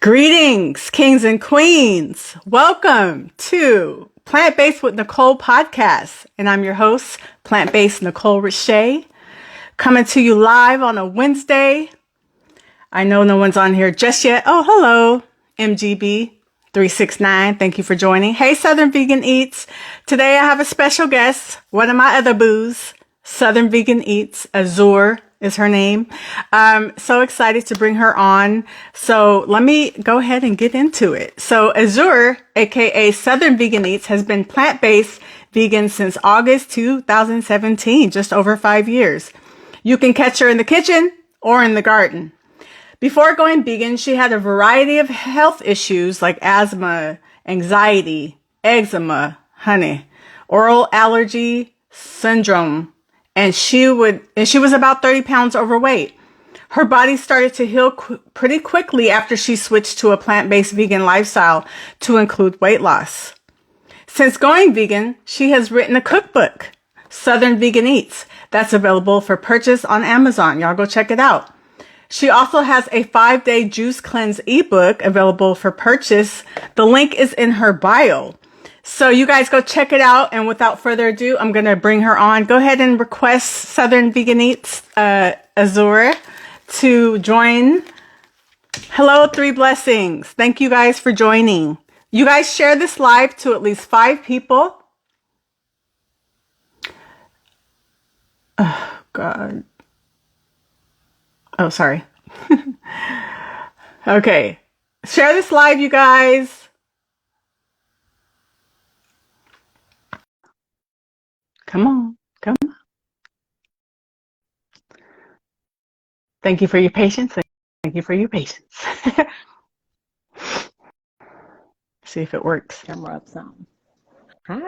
Greetings, kings and queens. Welcome to Plant-Based with Nicole podcast. And I'm your host, Plant-Based Nicole Richey, coming to you live on a Wednesday. I know no one's on here just yet. Oh, hello, MGB369. Thank you for joining. Hey, Southern Vegan Eats. Today I have a special guest, one of my other boos, Southern Vegan Eats, Aszure is her name. So excited to bring her on. So let me go ahead and get into it. So Aszure, aka Southern Vegan Eats, has been plant-based vegan since August 2017, just over 5 years. You can catch her in the kitchen or in the garden. Before going vegan, she had a variety of health issues like asthma, anxiety, eczema, oral allergy syndrome, and she was about 30 pounds overweight. Her body started to heal pretty quickly after she switched to a plant-based vegan lifestyle to include weight loss. Since going vegan, she has written a cookbook, Southern Vegan Eats, that's available for purchase on Amazon. Y'all go check it out. She also has a 5-day juice cleanse ebook available for purchase. The link is in her bio. So you guys go check it out. And without further ado, I'm going to bring her on. Go ahead and request Southern Vegan Eats, Aszure, to join. Hello, Three Blessings. Thank you guys for joining. You guys share this live to at least 5 people. Oh, God. Oh, sorry. Okay. Share this live, you guys. Come on. Thank you for your patience. Thank you for your patience. See if it works. Camera up some. Hi.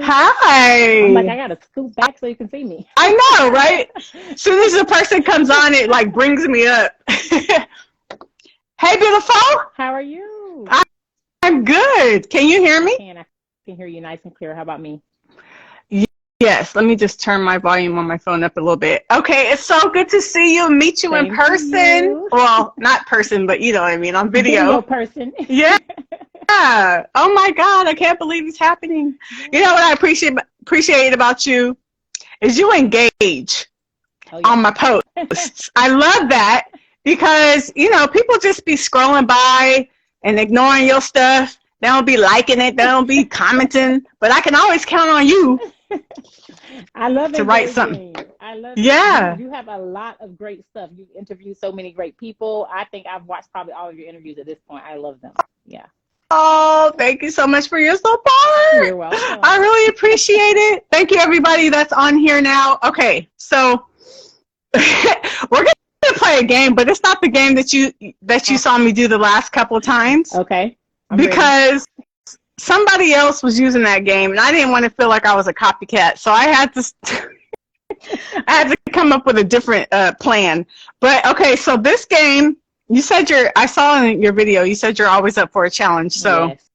Hi. I'm like, I gotta scoot back so you can see me. I know, right? As soon as a person comes on, it like brings me up. Hey, beautiful. How are you? I'm good. Can you hear me? I can hear you nice and clear. How about me? Yes. Let me just turn my volume on my phone up a little bit. Okay. It's so good to see you and meet you in person. Well, not person, but you know what I mean, on video. Video person. Yeah. Oh my God. I can't believe it's happening. Yeah. You know what I appreciate about you is you engage on my posts. I love that because, you know, people just be scrolling by and ignoring your stuff. They don't be liking it. They don't be commenting, but I can always count on you. I love to write something. I love it. You have a lot of great stuff. You interview so many great people. I think I've watched probably all of your interviews at this point. I love them. Yeah. Oh, thank you so much for your support. You're welcome. I really appreciate it. Thank you, everybody that's on here now. Okay, so we're going to play a game, but it's not the game that you saw me do the last couple of times. Okay. Because somebody else was using that game, and I didn't want to feel like I was a copycat, so I had to come up with a different plan. But okay, so this game, you said I saw in your video, you said you're always up for a challenge. So, yes.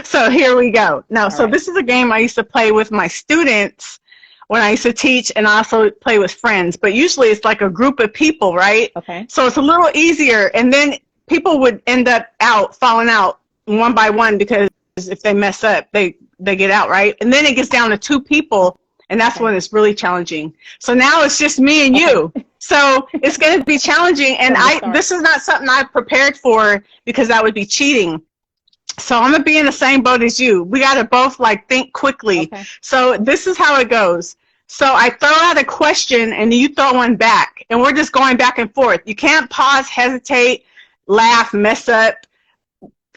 So here we go. Now, All right. This is a game I used to play with my students when I used to teach, and I also play with friends. But usually it's like a group of people, right? Okay. So it's a little easier, and then people would end up falling out one by one because if they mess up, they get out, right? And then it gets down to 2 people, and that's when it's really challenging. So now it's just me and you. So it's going to be challenging, and this is not something I prepared for because that would be cheating. So I'm going to be in the same boat as you. We got to both like think quickly. Okay. So this is how it goes. So I throw out a question, and you throw one back, and we're just going back and forth. You can't pause, hesitate, laugh, mess up.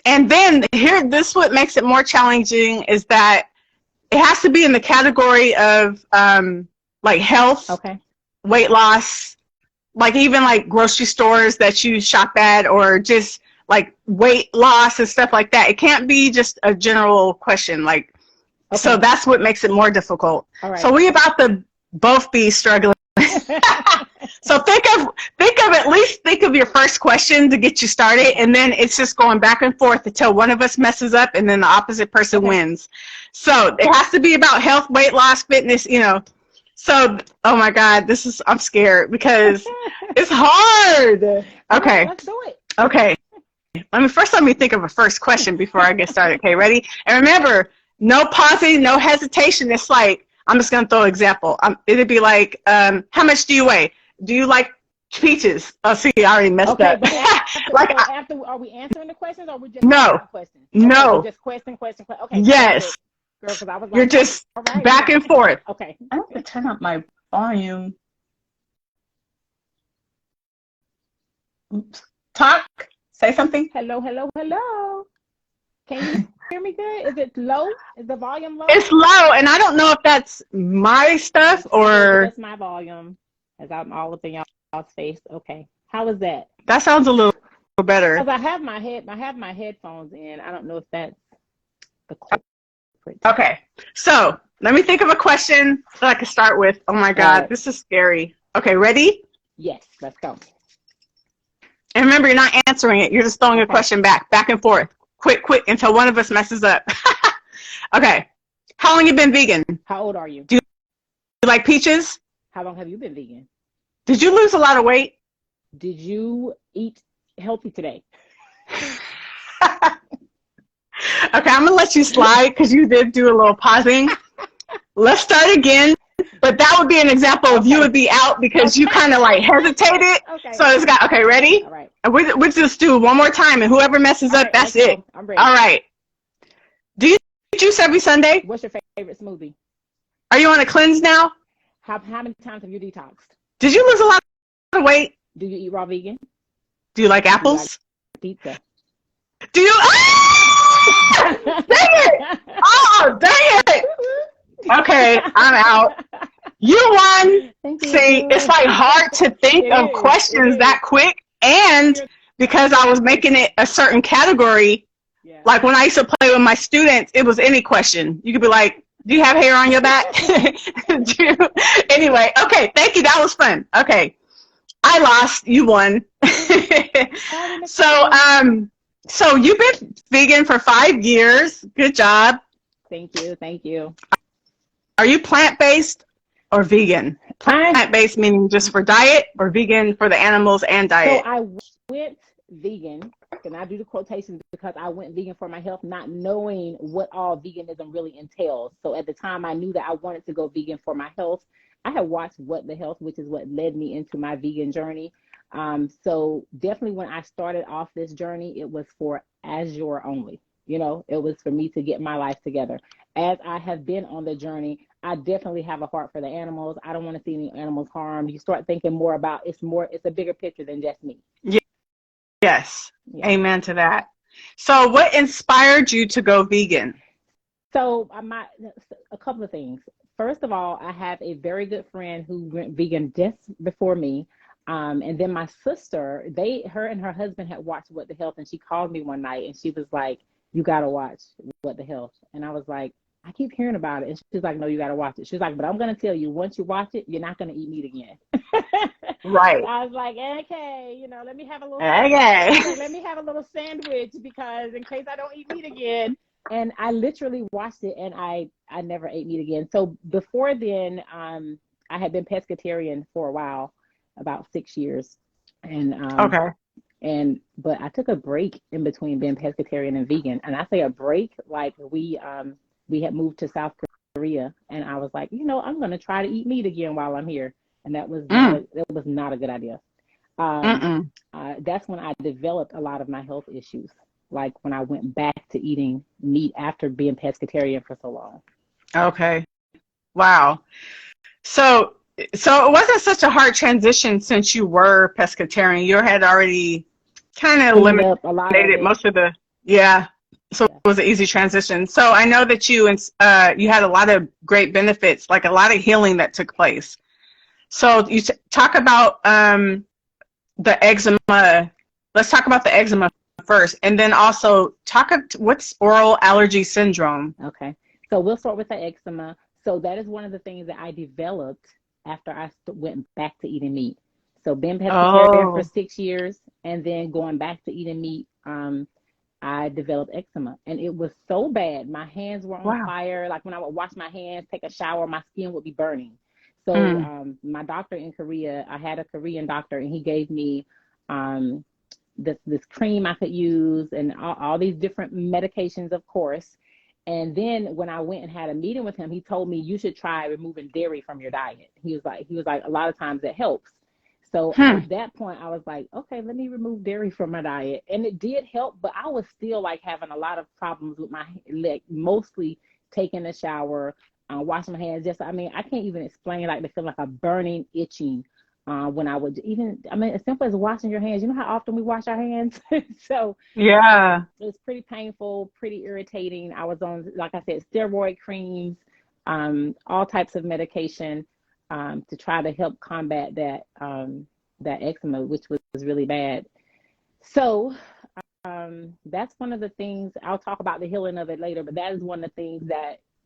And then this what makes it more challenging is that it has to be in the category of like health, weight loss, like even like grocery stores that you shop at, or just like weight loss and stuff like that. It can't be just a general question. Like, so that's what makes it more difficult. All right. So we about to both be struggling. So think of your first question to get you started, and then it's just going back and forth until one of us messes up and then the opposite person wins. So it has to be about health, weight loss, fitness, you know. So, oh my God, I'm scared because it's hard. Okay. Let's do it. Okay. Let me think of a first question before I get started. Okay, ready? And remember, no pausing, no hesitation. It's like, I'm just going to throw an example. It'd be like, how much do you weigh? Do you like peaches? Oh, see, I already messed Okay, up. but after, Like, so after, are we answering the questions or are we just no, asking questions? Okay, so no, just question. Okay, yes. perfect. Girl, because I was You're like, just all right, back and forth. Okay. I have to turn up my volume. Oops. Talk. Say something. Hello. Can you hear me good? Is it low? Is the volume low? It's low, and I don't know if that's my stuff or... Just my volume, as I'm all up in y'all's face. Okay. How is that? That sounds a little better. Because I have my headphones in. I don't know if that's the culprit. Okay, so let me think of a question that I can start with. Oh my God, this is scary. Okay, ready? Yes, let's go. And remember, you're not answering it. You're just throwing a question back and forth. Quick, until one of us messes up. Okay, how long you been vegan? How old are you? Do you like peaches? How long have you been vegan? Did you lose a lot of weight? Did you eat healthy today? Okay, I'm going to let you slide because you did do a little pausing. Let's start again. But that would be an example of you would be out because you kind of like hesitated. Okay. So it's got, okay, ready? All right. And we'll just do one more time, and whoever messes up, that's it. Go. I'm ready. All right. Do you juice every Sunday? What's your favorite smoothie? Are you on a cleanse now? How many times have you detoxed? Did you lose a lot of weight? Do you eat raw vegan? Do you like apples? Do you like pizza? Do you? Ah! Dang it! Oh, dang it! Okay, I'm out. You won. Thank you. See, it's like hard to think of questions that quick, and because I was making it a certain category, like when I used to play with my students, it was any question. You could be like, do you have hair on your back? Anyway, okay, thank you. That was fun. Okay, I lost. You won. So you've been vegan for 5 years. Good job. Thank you. Are you plant-based or vegan? Plant-based meaning just for diet, or vegan for the animals and diet? So I went vegan, and I do the quotations because I went vegan for my health, not knowing what all veganism really entails. So at the time, I knew that I wanted to go vegan for my health. I had watched What the Health, which is what led me into my vegan journey. So definitely when I started off this journey, it was for Aszure only. You know, it was for me to get my life together. As I have been on the journey, I definitely have a heart for the animals. I don't want to see any animals harmed. You start thinking more about it's a bigger picture than just me. Yes. Yeah. Amen to that. So what inspired you to go vegan? So a couple of things. First of all, I have a very good friend who went vegan just before me. And then my sister, her and her husband had watched What the Health, and she called me one night and she was like, you got to watch What the Health. And I was like, I keep hearing about it. And she's like, no, you got to watch it. She's like, but I'm going to tell you, once you watch it, you're not going to eat meat again. Right. I was like, okay, let me have a little, let me have a little sandwich because in case I don't eat meat again. And I literally watched it and I never ate meat again. So before then, I had been pescatarian for a while, about 6 years. And, but I took a break in between being pescatarian and vegan. And I say a break, like we had moved to South Korea and I was like, I'm going to try to eat meat again while I'm here. And that was not a good idea. That's when I developed a lot of my health issues. Like when I went back to eating meat after being pescatarian for so long. Okay. Wow. So it wasn't such a hard transition since you were pescatarian. You had already kind of eliminated most of the, so it was an easy transition. So I know that you had a lot of great benefits, like a lot of healing that took place. So you talk about the eczema. Let's talk about the eczema first, and then also what's oral allergy syndrome. Okay, so we'll start with the eczema. So that is one of the things that I developed after I went back to eating meat. So being pescatarian for 6 years and then going back to eating meat, I developed eczema, and it was so bad. My hands were on fire. Like when I would wash my hands, take a shower, my skin would be burning. So my doctor in Korea, I had a Korean doctor, and he gave me this cream I could use, and all these different medications, of course. And then when I went and had a meeting with him, he told me you should try removing dairy from your diet. He was like, a lot of times it helps. So at that point, I was like, okay, let me remove dairy from my diet. And it did help, but I was still like having a lot of problems with my leg, mostly taking a shower, washing my hands. I can't even explain like the feeling like a burning, itching when I would as simple as washing your hands. You know how often we wash our hands? So yeah, it was pretty painful, pretty irritating. I was on, like I said, steroid creams, all types of medication to try to help combat that eczema, which was really bad. So that's one of the things. I'll talk about the healing of it later, but that is one of the things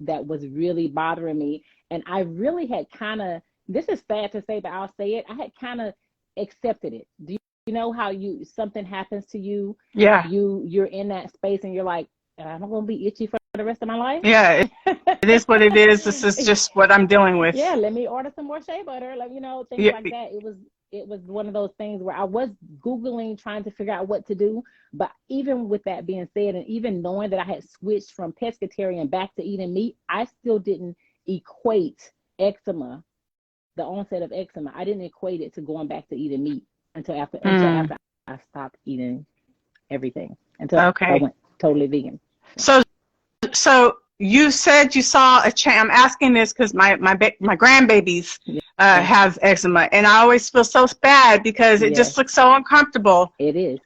that was really bothering me. And I really had kind of, this is sad to say, but I'll say it, I had kind of accepted it. Do you know how something happens to you? Yeah. You're in that space and you're like, I'm going to be itchy for the rest of my life. Yeah, it is what it is. This is just what I'm dealing with. Yeah, let me order some more shea butter. Like, things like that. It was one of those things where I was Googling, trying to figure out what to do. But even with that being said, and even knowing that I had switched from pescatarian back to eating meat, I still didn't equate eczema, the onset of eczema. I didn't equate it to going back to eating meat until after I stopped eating everything, until I went totally vegan. So you said you saw a change. I'm asking this because my grandbabies have eczema, and I always feel so bad because it just looks so uncomfortable. It is.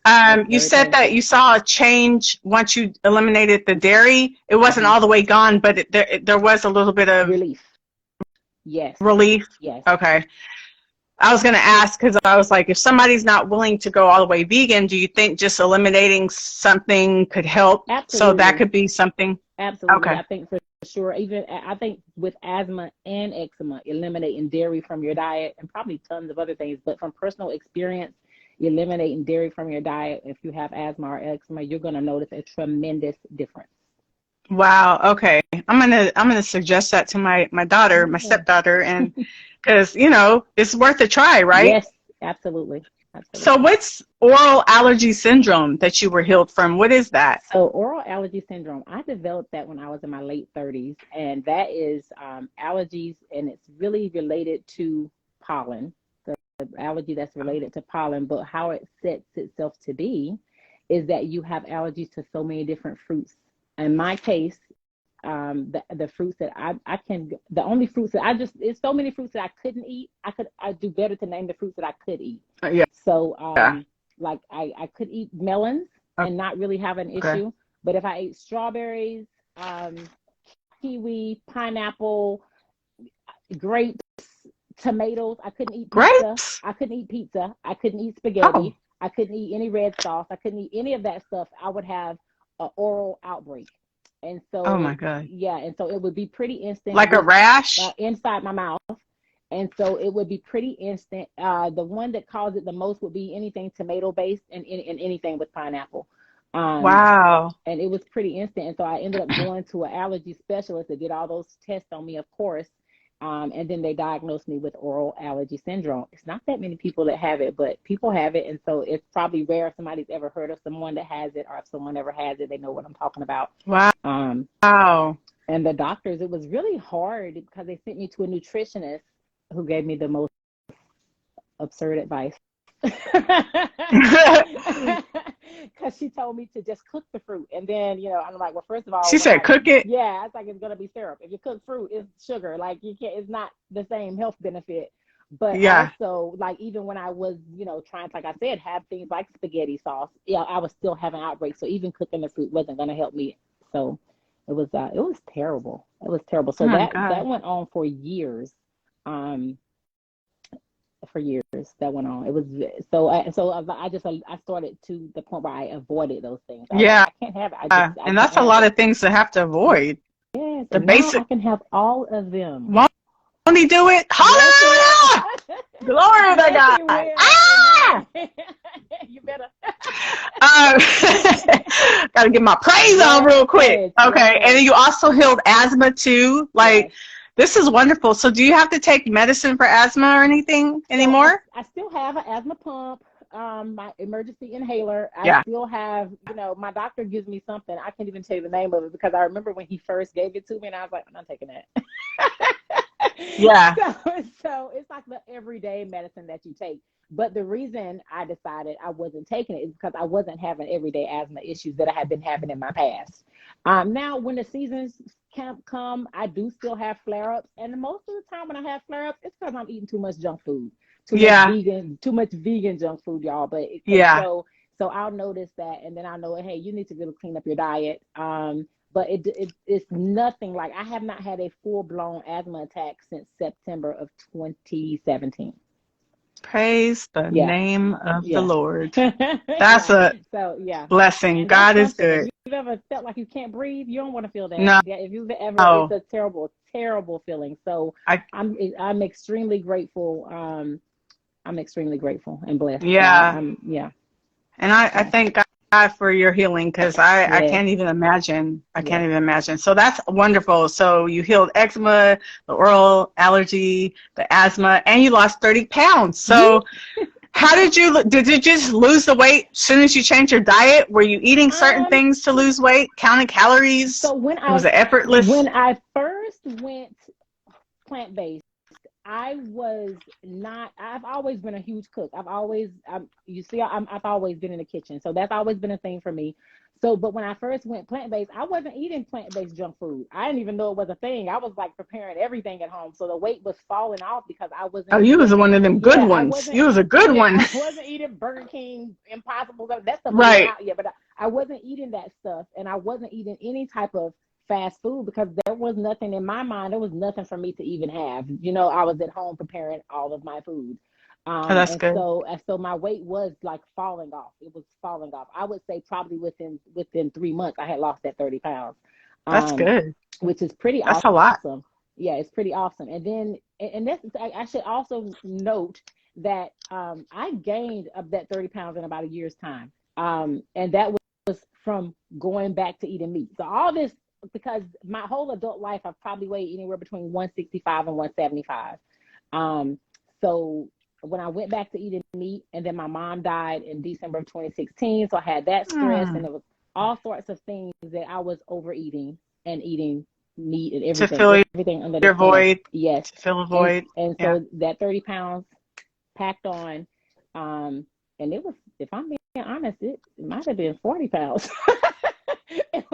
You said that you saw a change once you eliminated the dairy. It wasn't all the way gone, but there was a little bit of relief. Yes. Relief? Yes. Okay. I was going to ask because I was like, if somebody's not willing to go all the way vegan, do you think just eliminating something could help? Absolutely. So that could be something? Absolutely. Okay. I think for sure. Even I think with asthma and eczema, eliminating dairy from your diet, and probably tons of other things, but from personal experience, eliminating dairy from your diet, if you have asthma or eczema, you're going to notice a tremendous difference. Wow. Okay. I'm gonna suggest that to my daughter, my stepdaughter, and because it's worth a try, right? Yes, absolutely. So what's oral allergy syndrome that you were healed from? What is that? So oral allergy syndrome, I developed that when I was in my late 30s, and that is allergies, and it's really related to pollen, the allergy that's related to pollen. But how it sets itself to be is that you have allergies to so many different fruits. In my case, the fruits that the only fruits that it's so many fruits that I couldn't eat. I do better to name the fruits that I could eat. Yeah. So, like I could eat melons and not really have an issue. But if I ate strawberries, kiwi, pineapple, grapes, tomatoes, I couldn't eat pizza. Grapes? I couldn't eat pizza. I couldn't eat spaghetti. I couldn't eat any red sauce. I couldn't eat any of that stuff. I would have an oral outbreak. And so, oh my God. Yeah. And so it would be pretty instant. Like a rash? Inside my mouth. And so it would be pretty instant. The one that caused it the most would be anything tomato based and anything with pineapple. Wow. And it was pretty instant. And so I ended up going to an allergy specialist that did all those tests on me, of course. And then they diagnosed me with oral allergy syndrome. It's not that many people that have it, but people have it. And so it's probably rare if somebody's ever heard of someone that has it, or if someone ever has it, they know what I'm talking about. Wow. Wow. And the doctors, it was really hard because they sent me to a nutritionist who gave me the most absurd advice. Because she told me to just cook the fruit. And then, I'm like, well, first of all, she said, cook it? Yeah, it's like it's going to be syrup. If you cook fruit, it's sugar. Like, you can't, it's not the same health benefit. But also, like, even when I was, trying to, like I said, have things like spaghetti sauce, I was still having outbreaks. So even cooking the fruit wasn't going to help me. So it was terrible. It was terrible. So that went on for years. That went on. It was I started to the point where I avoided those things. I can't have it. And that's a lot of things to have to avoid. Yes, the basic. I can have all of them. Won't he do it? Hallelujah! Glory to God. Ah! You better. Gotta get my praise on real quick. Okay, and then you also healed asthma too. Like, this is wonderful. So do you have to take medicine for asthma or anything anymore? I still have an asthma pump. my emergency inhaler. I Yeah. still have, my doctor gives me something. I can't even tell you the name of it because I remember when he first gave it to me and I was like, I'm not taking that. Yeah. So it's like the everyday medicine that you take. But the reason I decided I wasn't taking it is because I wasn't having everyday asthma issues that I had been having in my past. Now, when the seasons come, I do still have flare-ups. And most of the time when I have flare-ups, it's because I'm eating too much junk food, too much vegan junk food, y'all. So I'll notice that, and then I'll know, hey, you need to really clean up your diet. But it's nothing like, I have not had a full-blown asthma attack since September of 2017. Praise the Yeah. name of the Yeah. Lord. That's a blessing. And God is something. If good. you've ever felt like you can't breathe, you don't want to feel that. No. Yeah, if you've ever, it's a terrible, terrible feeling. So I'm extremely grateful. I'm extremely grateful and blessed. Yeah. Yeah. And I thank God for your healing, because I can't even imagine. I can't even imagine. So that's wonderful. So you healed eczema, the oral allergy, the asthma, and you lost 30 pounds. So how did you just lose the weight as soon as you changed your diet? Were you eating certain things to lose weight, counting calories? So was it effortless? When I first went plant-based, I've always been a huge cook. I've always been in the kitchen. So that's always been a thing for me. So, but when I first went plant-based, I wasn't eating plant-based junk food. I didn't even know it was a thing. I was like preparing everything at home. So the weight was falling off because I wasn't. Oh, you was one of them good ones. You was a good one. I wasn't eating Burger King, Impossible. That's the right. Yeah, but I wasn't eating that stuff, and I wasn't eating any type of fast food because there was nothing in my mind. There was nothing for me to even have. I was at home preparing all of my food. That's good. So my weight was like falling off. It was falling off. I would say probably within 3 months, I had lost that 30 pounds. That's good. Which is pretty awesome. That's a lot. Yeah, it's pretty awesome. And then, I should also note that I gained up that 30 pounds in about a year's time. And that was from going back to eating meat. So all this, because my whole adult life, I've probably weighed anywhere between 165 and 175. So when I went back to eating meat, and then my mom died in December of 2016, so I had that stress, and it was all sorts of things that I was overeating and eating meat and everything. To fill everything under your the void. Yes. To fill a void. And so that 30 pounds packed on, and it was, if I'm being honest, it might have been 40 pounds. It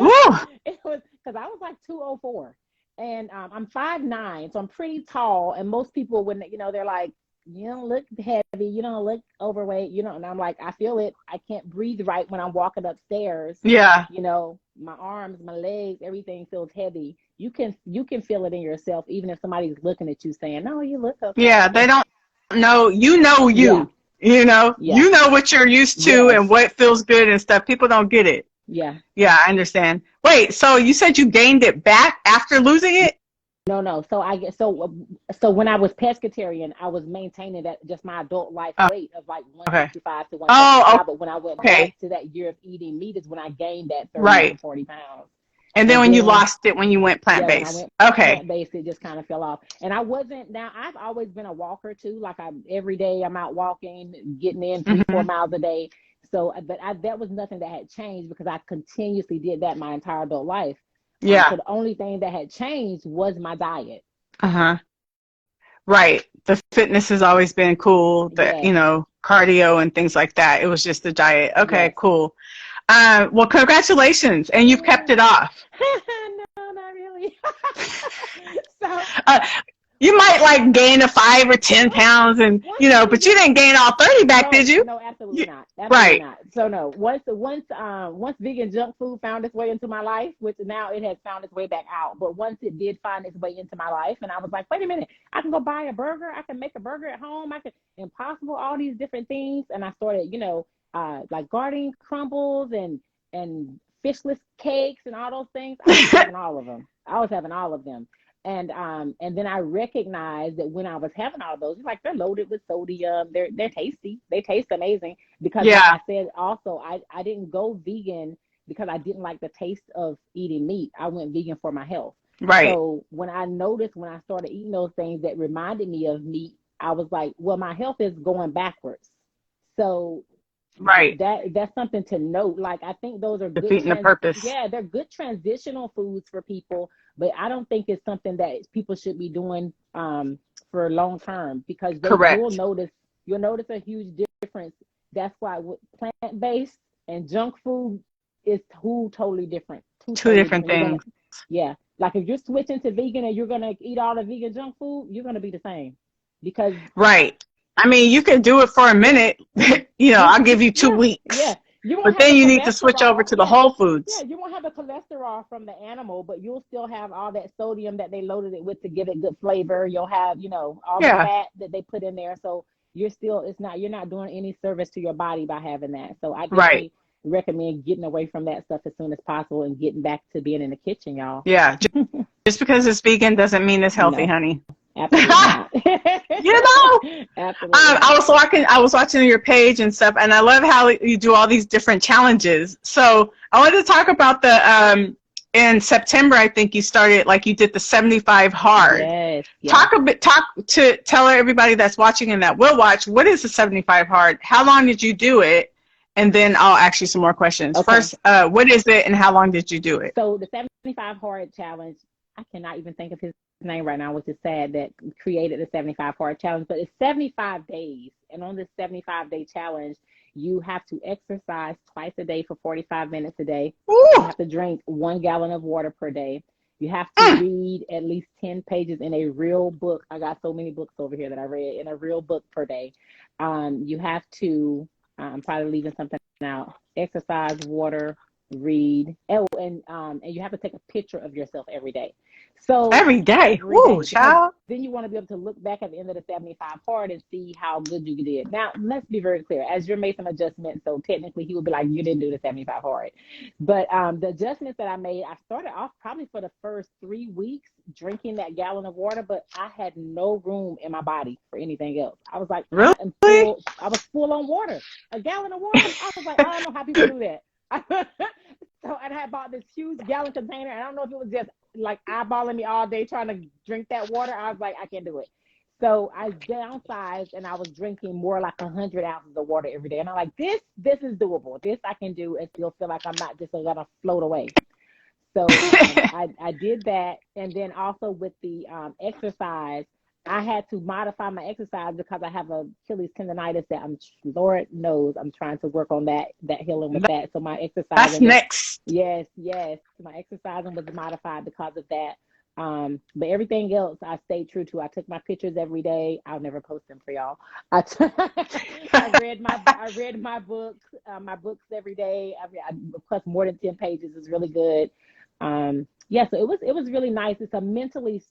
was because I was like 204, and I'm 5'9", so I'm pretty tall. And most people, when they're like, you don't look heavy, you don't look overweight, and I'm like, I feel it. I can't breathe right when I'm walking upstairs. Yeah. My arms, my legs, everything feels heavy. You can feel it in yourself, even if somebody's looking at you saying, no, you look okay. Yeah, they don't know. You. Yeah. You know what you're used to and what feels good and stuff. People don't get it. Yeah. Yeah, I understand. Wait, so you said you gained it back after losing it? No. So when I was pescatarian, I was maintaining that just my adult life weight of like 165 to 175. But when I went back to that year of eating meat is when I gained that 30 to 40 pounds. And then when you lost it, when you went plant-based. When I went plant-based, it just kind of fell off. And I wasn't, now I've always been a walker too. Like every day I'm out walking, getting in 3-4 miles a day. So, but that was nothing that had changed because I continuously did that my entire adult life. Yeah. So the only thing that had changed was my diet. Right. The fitness has always been cool. The, cardio and things like that. It was just the diet. Okay, cool. Well, congratulations. And you've kept it off. No, not really. So you might like gain 5 or 10 pounds and, but you didn't gain all 30 back, did you? No, absolutely not. Absolutely not. So no, once vegan junk food found its way into my life, which now it has found its way back out, but once it did find its way into my life, and I was like, wait a minute, I can go buy a burger. I can make a burger at home. I can, Impossible, all these different things. And I started, like garden crumbles and fishless cakes and all those things. I was having all of them. And then I recognized that when I was having all those, like they're loaded with sodium, they're tasty, they taste amazing. Because like I said, also I didn't go vegan because I didn't like the taste of eating meat. I went vegan for my health. Right. So when I started eating those things that reminded me of meat, I was like, well, my health is going backwards. So Right. That's something to note. Like, I think those are good. Defeating the purpose. Yeah, they're good transitional foods for people, but I don't think it's something that people should be doing for long term, because Correct. you'll notice a huge difference. That's why plant based and junk food is two totally different. Two different things. Yeah, like if you're switching to vegan and you're gonna eat all the vegan junk food, you're gonna be the same, because right. I mean, you can do it for a minute. I'll give you 2 weeks. Yeah. But then you need to switch over to the whole foods. Yeah, you won't have the cholesterol from the animal, but you'll still have all that sodium that they loaded it with to give it good flavor. You'll have, all the fat that they put in there. So you're not doing any service to your body by having that. So I definitely recommend getting away from that stuff as soon as possible and getting back to being in the kitchen, y'all. Yeah. Just because it's vegan doesn't mean it's healthy, honey. Absolutely not. Absolutely. I was watching your page and stuff, and I love how you do all these different challenges. So I wanted to talk about the in September, I think you started, like, you did the 75 hard. Yes. Tell everybody that's watching and that will watch, what is the 75 hard? How long did you do it? And then I'll ask you some more questions. Okay. First, what is it and how long did you do it? So the 75 hard challenge, I cannot even think of his name right now, which is sad, that created the 75 hard challenge, but it's 75 days. And on this 75-day challenge, you have to exercise twice a day for 45 minutes a day. Ooh. You have to drink 1 gallon of water per day. You have to read at least 10 pages in a real book. I got so many books over here that I read in a real book per day. You have to, I'm probably leaving something out, exercise, water, read, and you have to take a picture of yourself every day. So every day. Ooh, child. Then you want to be able to look back at the end of the 75 hard and see how good you did. Now, let's be very clear. Azure made some adjustments, so technically he would be like, you didn't do the 75 hard. But the adjustments that I made, I started off probably for the first 3 weeks drinking that gallon of water, but I had no room in my body for anything else. I was like, really? I was full on water. A gallon of water? I was like, I don't know how people do that. So I had bought this huge gallon container. I don't know if it was just like eyeballing me all day trying to drink that water. I was like, I can't do it. So I downsized and I was drinking more like 100 ounces of water every day. And I'm like, this is doable. This I can do and still feel like I'm not just gonna float away. So I did that. And then also with the exercise, I had to modify my exercise because I have Achilles tendonitis that Lord knows I'm trying to work on that healing with that. So my exercise. That's next. Yes. My exercising was modified because of that. But everything else I stayed true to. I took my pictures every day. I'll never post them for y'all. I read my books every day. I plus more than 10 pages is really good. So it was really nice. It's a mentally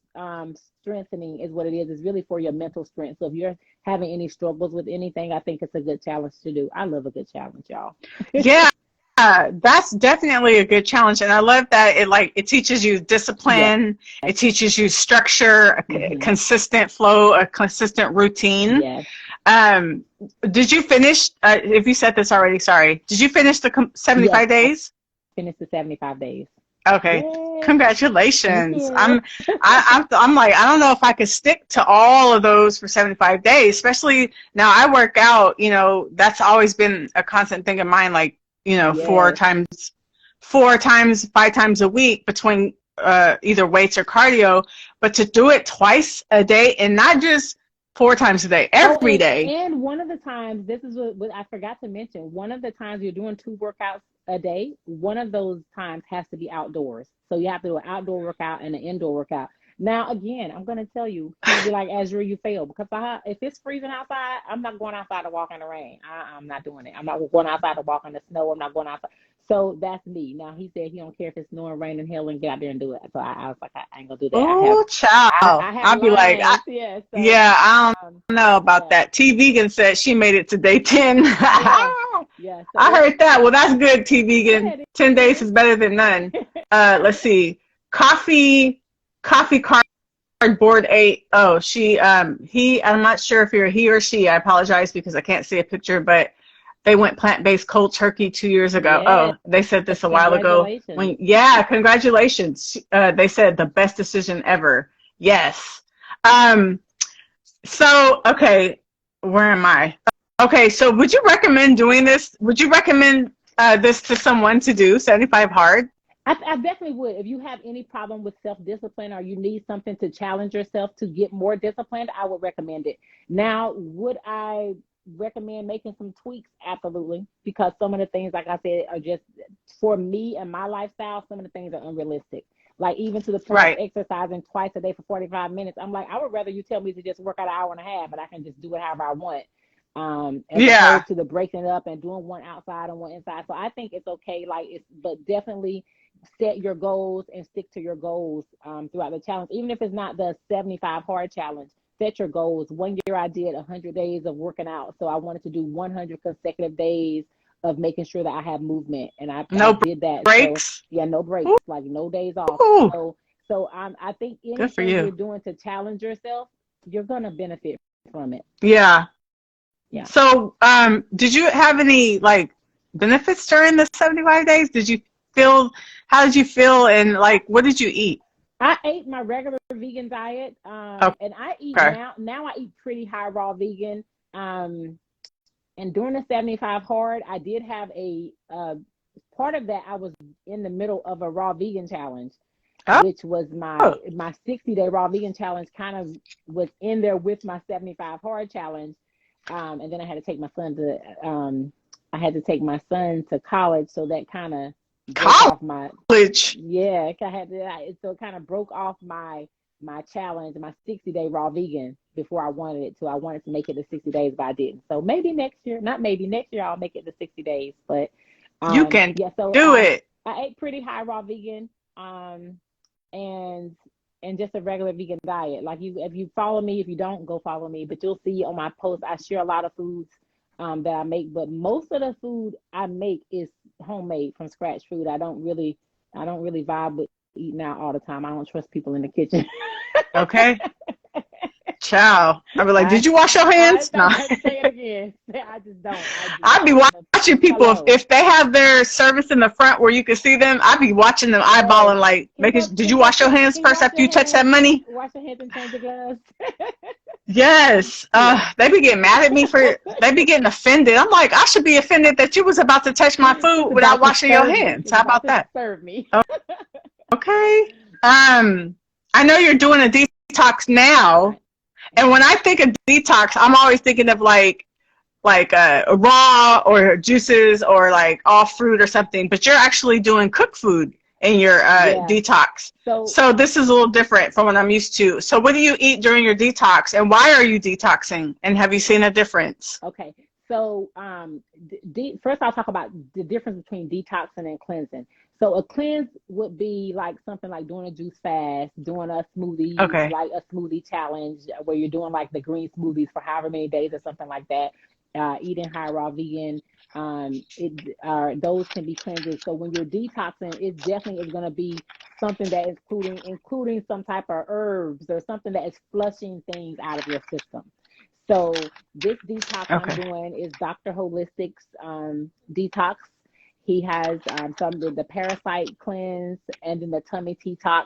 strengthening is what it is. It's really for your mental strength. So if you're having any struggles with anything, I think it's a good challenge to do. I love a good challenge, y'all. Yeah, that's definitely a good challenge. And I love that it teaches you discipline. Yeah. It teaches you structure, a consistent flow, a consistent routine. Yes. Did you finish, if you said this already, sorry, did you finish the 75 days? Finished the 75 days. Okay. Yay. Congratulations. Yeah. I'm like, I don't know if I could stick to all of those for 75 days, especially now I work out, that's always been a constant thing of mine, like, yes. 5 times a week between either weights or cardio, but to do it twice a day and not just 4 times a day, every day. And one of the times, this is what I forgot to mention, one of the times you're doing 2 workouts a day, one of those times has to be outdoors. So you have to do an outdoor workout and an indoor workout. Now, again, I'm going to tell you, you'll be like, Aszure, you failed. Because if it's freezing outside, I'm not going outside to walk in the rain. I'm not doing it. I'm not going outside to walk in the snow. I'm not going outside. So that's me. Now, he said he don't care if it's snowing, raining, hailing, get out there and do it. So I was like, I ain't going to do that. Oh, child. I'll be like, I don't know about that. T. Vegan said she made it to day 10. Yeah, so I heard that. Well, that's good, T. Vegan. 10 days is better than none. Let's see. Coffee Cardboard 8. Oh, I'm not sure if you're he or she. I apologize because I can't see a picture, but they went plant-based cold turkey 2 years ago. Yeah. Oh, they said this a while ago. Congratulations. They said the best decision ever. Yes. So, okay, where am I? Okay, so would you recommend doing this? Would you recommend this to someone to do 75 hard? I definitely would. If you have any problem with self-discipline or you need something to challenge yourself to get more disciplined, I would recommend it. Now, would I recommend making some tweaks? Absolutely. Because some of the things, like I said, are just for me and my lifestyle, some of the things are unrealistic. Like even to the point of Right. exercising twice a day for 45 minutes. I'm like, I would rather you tell me to just work out an hour and a half and I can just do it however I want. As Yeah. opposed to the breaking it up and doing one outside and one inside. So I think it's okay. Like but definitely set your goals and stick to your goals throughout the challenge. Even if it's not the 75 hard challenge, set your goals. One year I did 100 days of working out. So I wanted to do 100 consecutive days of making sure that I have movement. And I did that. Breaks. So yeah, no breaks, Ooh. like no days off. Ooh. So I think Good for anything you. you're doing to challenge yourself, you're going to benefit from it. Yeah. Yeah. So, did you have any like benefits during the 75 days? How did you feel, and like, what did you eat? I ate my regular vegan diet, and I eat Okay. now I eat pretty high raw vegan. And during the 75 hard, I did have a part of that. I was in the middle of a raw vegan challenge, which was my 60-day raw vegan challenge. Kind of was in there with my 75 hard challenge, and then I had to take my son to college, so that kind of off my College. so it kind of broke off my challenge, my 60-day raw vegan before I wanted it to. I wanted to make it to 60 days, but I didn't. So maybe next year, next year I'll make it to 60 days. But You can so do it. I ate pretty high raw vegan, and just a regular vegan diet. Like if you follow me, if you don't, go follow me. But you'll see on my posts, I share a lot of foods that I make, but most of the food I make is homemade from scratch food. I don't really vibe with eating out all the time. I don't trust people in the kitchen. Okay. Ciao. I'd be like, did you wash your hands? No. Say it again. I just don't. I'd be watching people if they have their service in the front where you can see them. I'd be watching them eyeballing, like, did you wash your hands first after you touch that money? Wash your hands and change your gloves. Yes. They be getting mad at me they be getting offended. I'm like, I should be offended that you was about to touch my food without washing your hands. How about that? Serve me. Okay. I know you're doing a detox now. And when I think of detox, I'm always thinking of like raw or juices or like all fruit or something. But you're actually doing cooked food in your detox. So this is a little different from what I'm used to. So what do you eat during your detox, and why are you detoxing? And have you seen a difference? Okay. So first I'll talk about the difference between detoxing and cleansing. So a cleanse would be like something like doing a juice fast, doing a smoothie, like a smoothie challenge where you're doing like the green smoothies for however many days or something like that. Eating high raw vegan, those can be cleanses. So when you're detoxing, it definitely is going to be something that is including some type of herbs or something that is flushing things out of your system. So this detox I'm doing is Dr. Holistic's detox. He has some of the parasite cleanse and then the tummy detox.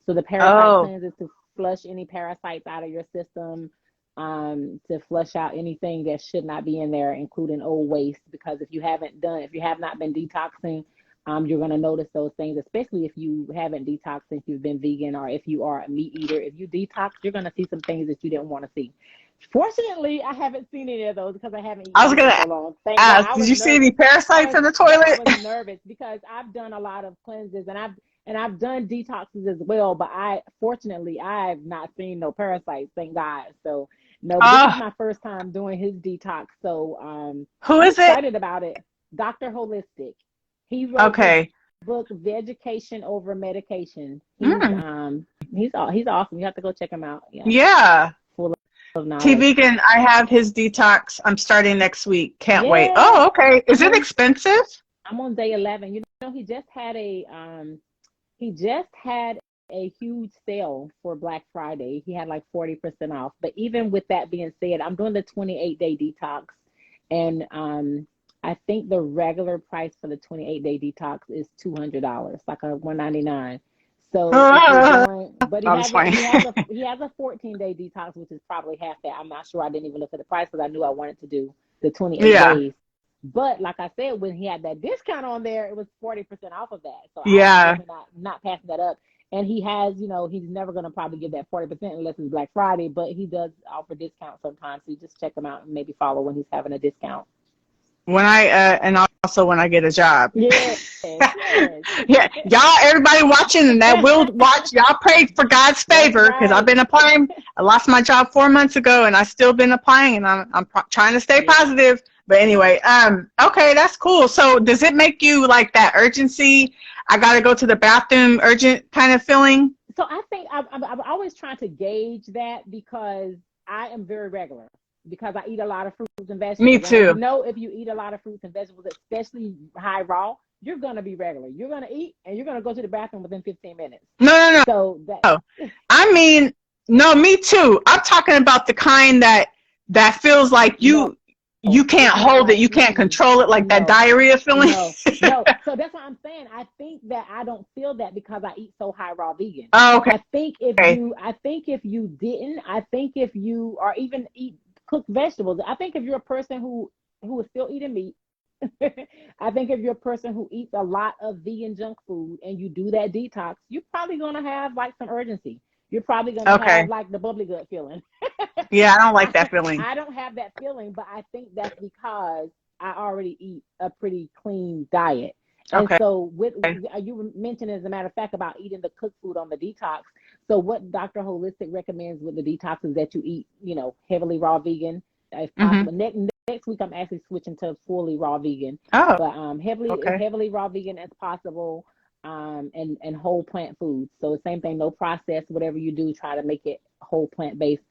So the parasite cleanse is to flush any parasites out of your system, to flush out anything that should not be in there, including old waste. Because if you have not been detoxing, you're going to notice those things, especially if you haven't detoxed since you've been vegan, or if you are a meat eater. If you detox, you're going to see some things that you didn't want to see. Fortunately, I haven't seen any of those because I haven't eaten for so long. Did you see any parasites in the toilet? I was nervous because I've done a lot of cleanses and I've done detoxes as well, but fortunately I've not seen no parasites, thank God. So no, this is my first time doing his detox. So who is I'm excited about it. Dr. Holistic. He wrote the book Vegetation Over Medication. He's awesome. You have to go check him out. Yeah. Of Vegan, I have his detox. I'm starting next week. Can't wait. Oh, okay. Is it expensive? I'm on day 11. You know, he just had a huge sale for Black Friday. He had like 40% off. But even with that being said, I'm doing the 28-day detox, and I think the regular price for the 28-day detox is $200, like a $199. So, but he has a 14-day detox, which is probably half that. I'm not sure. I didn't even look at the price because I knew I wanted to do the 28 Yeah. days. But like I said, when he had that discount on there, it was 40% off of that. So Yeah. I'm definitely not passing that up. And he has, you know, he's never going to probably give that 40% unless it's Black Friday, but he does offer discounts sometimes. So you just check him out and maybe follow when he's having a discount. When I and also when I get a job. Yes, yes. Yeah, y'all, everybody watching and that will watch, y'all pray for God's favor, because right. I've been applying. I lost my job 4 months ago, and I still been applying, and I'm trying to stay positive. But anyway, okay, that's cool. So does it make you like that urgency? I got to go to the bathroom, urgent kind of feeling. So I think I'm always trying to gauge that because I am very regular because I eat a lot of fruits and vegetables. Me too. And you know, if you eat a lot of fruits and vegetables, especially high raw, you're going to be regular. You're going to eat and you're going to go to the bathroom within 15 minutes. No. So that. Oh, I mean, no, me too. I'm talking about the kind that feels like you can't hold it, you can't control it, like that diarrhea feeling. No. So that's what I'm saying. I think that I don't feel that because I eat so high raw vegan. Oh, okay. I think if you didn't, I think if you or even eat cooked vegetables, I think if you're a person who is still eating meat, I think if you're a person who eats a lot of vegan junk food and you do that detox, you're probably gonna have like some urgency. You're probably gonna have like the bubbly gut feeling. Yeah, I don't like that feeling. I don't have that feeling, but I think that's because I already eat a pretty clean diet. And so you mentioned, as a matter of fact, about eating the cooked food on the detox. So what Dr. Holistic recommends with the detox is that you eat, you know, heavily raw vegan if possible. Next week I'm actually switching to fully raw vegan. Oh. But heavily raw vegan as possible. And whole plant foods. So the same thing, no processed, whatever you do, try to make it whole plant based.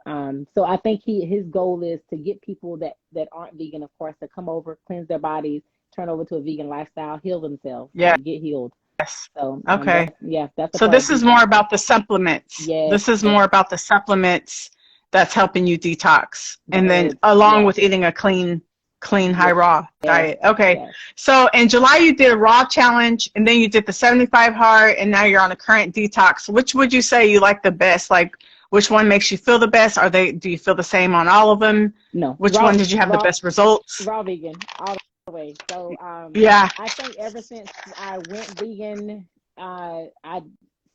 So I think his goal is to get people that aren't vegan, of course, to come over, cleanse their bodies, turn over to a vegan lifestyle, heal themselves, get healed. Yes. So that's so this is more about the supplements. Yes. This is more about the supplements that's helping you detox, and then along with eating a clean high raw diet. Okay. Yes. So in July you did a raw challenge, and then you did the 75 hard, and now you're on a current detox. Which would you say you like the best? Like, which one makes you feel the best? Do you feel the same on all of them? No. Which one did you have the best results? Raw vegan, all the way. So yeah. I think ever since I went vegan, I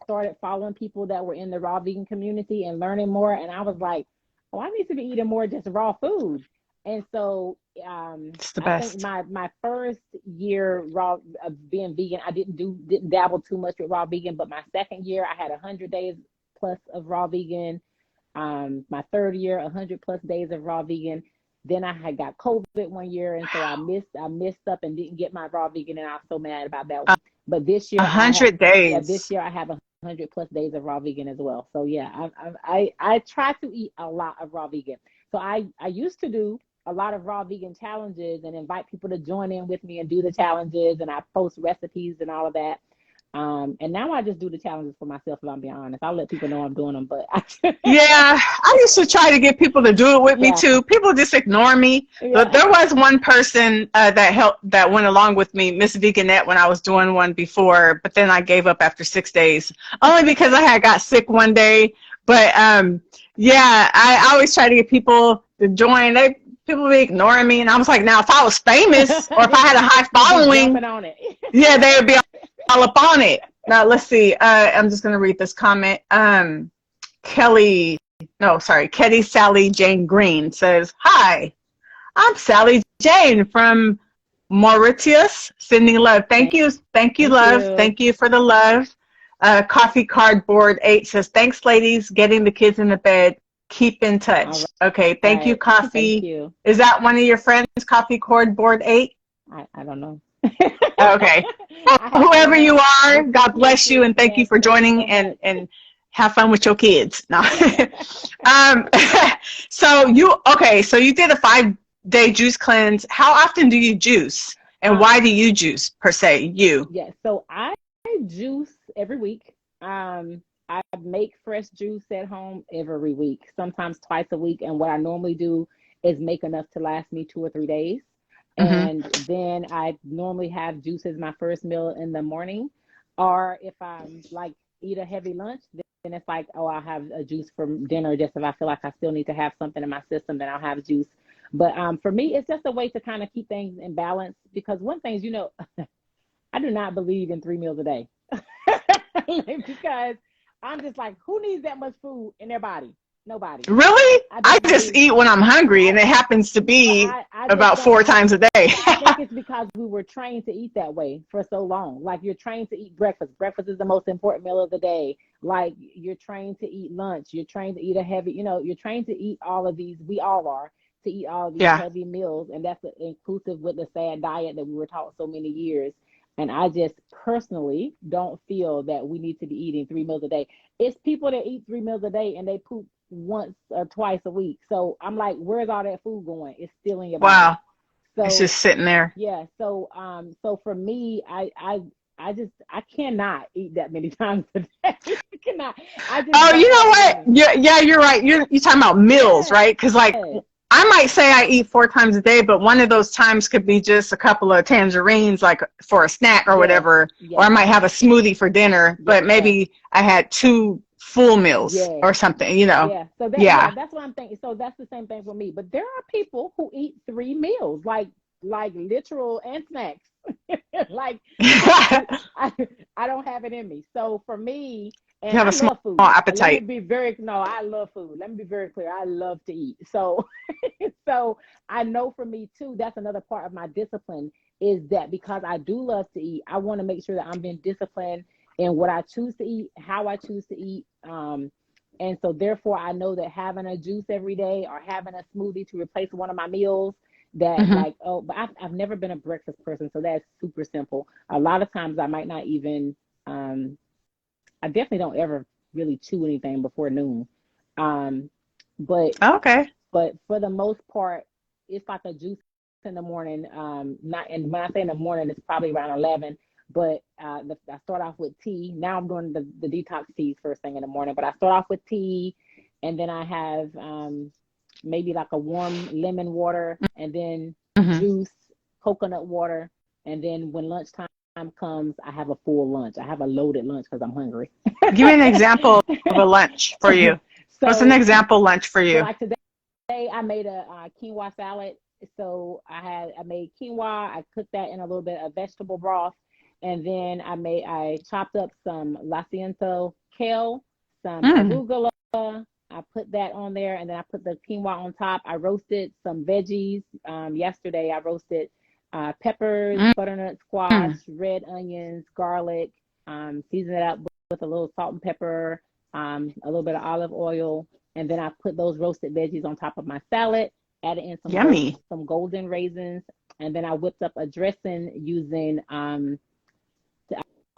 started following people that were in the raw vegan community and learning more, and I was like, oh, I need to be eating more just raw food. And so it's the best. I think my first year raw being vegan, I didn't dabble too much with raw vegan, but my second year I had 100 days plus of raw vegan. My third year, 100 plus days of raw vegan. Then I had got COVID one year, and so I missed up and didn't get my raw vegan, and I was so mad about that one. But this year, 100 days. Yeah, this year I have 100 plus days of raw vegan as well. So yeah, I try to eat a lot of raw vegan. So I used to do a lot of raw vegan challenges and invite people to join in with me and do the challenges, and I post recipes and all of that. And now I just do the challenges for myself, if I'm being honest. I'll let people know I'm doing them, but yeah, I used to try to get people to do it with me too. People just ignore me. But there was one person that went along with me, Miss Veganette, when I was doing one before, but then I gave up after 6 days, only because I had got sick one day. But yeah, I always try to get people to join. People be ignoring me, and I was like, now if I was famous or if I had a high following, yeah, they would be all up on it. Now let's see. I'm just gonna read this comment. Ketty Sally Jane Green says, "Hi, I'm Sally Jane from Mauritius, sending love. Thank you, love. Thank you for the love." Coffee Cardboard 8 says, "Thanks, ladies, getting the kids in the bed. Keep in touch." Right. Okay, thank you, Coffee. Thank you. Is that one of your friends, Coffee Cardboard 8? I don't know. Okay. Well, whoever you are, God bless you, and thank you for joining, and have fun with your kids. No. So you did a 5-day juice cleanse. How often do you juice, and why do you juice per se? Yeah, so I juice every week. I make fresh juice at home every week, sometimes twice a week. And what I normally do is make enough to last me 2 or 3 days. And then I normally have juice as my first meal in the morning. Or if I'm like eat a heavy lunch, then it's like, oh, I'll have a juice for dinner just if I feel like I still need to have something in my system, then I'll have juice. But for me, it's just a way to kind of keep things in balance, because one thing is, I do not believe in 3 meals a day. Because I'm just like, who needs that much food in their body? Nobody. Really? I just believe, eat when I'm hungry, and it happens to be I about 4 times a day. I think it's because we were trained to eat that way for so long. Like, you're trained to eat breakfast. Breakfast is the most important meal of the day. Like, you're trained to eat lunch. You're trained to eat a heavy, you're trained to eat all of these. We all are, to eat all of these heavy meals. And that's inclusive with the SAD diet that we were taught so many years. And I just personally don't feel that we need to be eating 3 meals a day. It's people that eat 3 meals a day and they poop once or twice a week. So I'm like, where's all that food going? It's still in your body. Wow. So it's just sitting there. Yeah. So so for me, I cannot eat that many times a day. I cannot. You know what? Yeah, you're right. You're talking about meals, right? Because like, I might say I eat 4 times a day, but one of those times could be just a couple of tangerines, like for a snack or whatever, or I might have a smoothie for dinner, but maybe I had 2 full meals or something, Yeah. So that's what I'm thinking. So that's the same thing for me. But there are people who eat 3 meals, like literal and snacks. Like, I don't have it in me. So for me, and you have I a small love food. appetite. I love food. Let me be very clear. I love to eat. So, so I know for me too, that's another part of my discipline, is that because I do love to eat, I want to make sure that I'm being disciplined in what I choose to eat, how I choose to eat. And so therefore I know that having a juice every day or having a smoothie to replace one of my meals, that but I've never been a breakfast person. So that's super simple. A lot of times I might not even, I definitely don't ever really chew anything before noon. But for the most part, it's like a juice in the morning. And when I say in the morning, it's probably around 11. But I start off with tea. Now I'm doing the detox teas first thing in the morning. But I start off with tea, and then I have maybe like a warm lemon water, and then juice, coconut water, and then when lunchtime comes, I have a full lunch. I have a loaded lunch because I'm hungry. Give me an example of a lunch for you. What's an example lunch for you? So like today, I made a quinoa salad. So I made quinoa. I cooked that in a little bit of vegetable broth, and then I chopped up some lacento kale, some arugula. I put that on there, and then I put the quinoa on top. I roasted some veggies. Yesterday, I roasted peppers, butternut squash, red onions, garlic, seasoned it up with a little salt and pepper, a little bit of olive oil, and then I put those roasted veggies on top of my salad, added in some golden raisins, and then I whipped up a dressing using, I